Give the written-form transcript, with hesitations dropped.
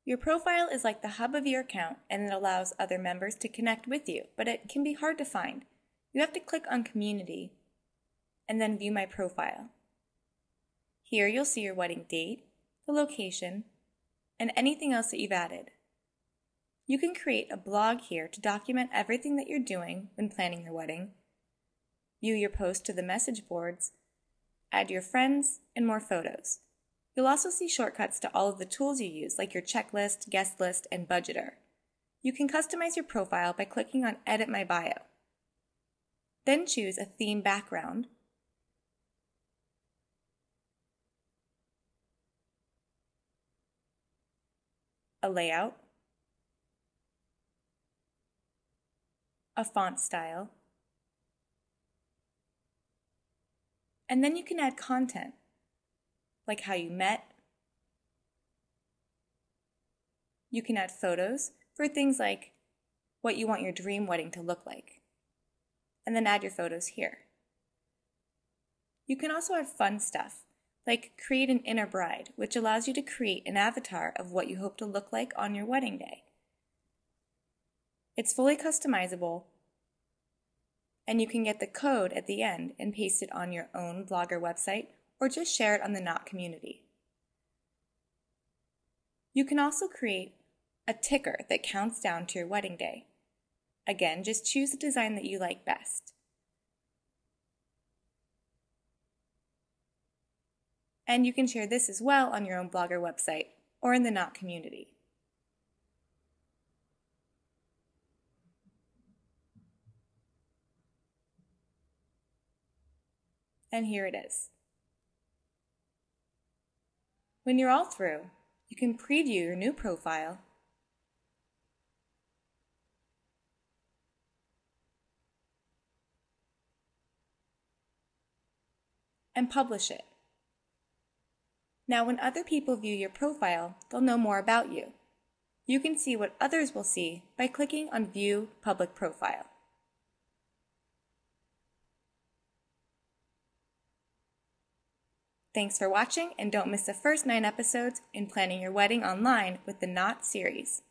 Your profile is like the hub of your account, and it allows other members to connect with you, but it can be hard to find. You have to click on Community and then View My Profile. Here you'll see your wedding date, the location, and anything else that you've added. You can create a blog here to document everything that you're doing when planning your wedding, view your posts to the message boards, add your friends, and more photos. You'll also see shortcuts to all of the tools you use, like your checklist, guest list, and budgeter. You can customize your profile by clicking on Edit My Bio. Then choose a theme background, a layout, a font style, and then you can add content, like how you met. You can add photos for things like what you want your dream wedding to look like, and then add your photos here. You can also add fun stuff, like create an inner bride, which allows you to create an avatar of what you hope to look like on your wedding day. It's fully customizable, and you can get the code at the end and paste it on your own Blogger website or just share it on the Knot community. You can also create a ticker that counts down to your wedding day. Again, just choose the design that you like best. And you can share this as well on your own Blogger website or in the Knot community. And here it is. When you're all through, you can preview your new profile and publish it. Now, when other people view your profile, they'll know more about you. You can see what others will see by clicking on View Public Profile. Thanks for watching, and don't miss the first 9 episodes in planning your wedding online with the Knot series.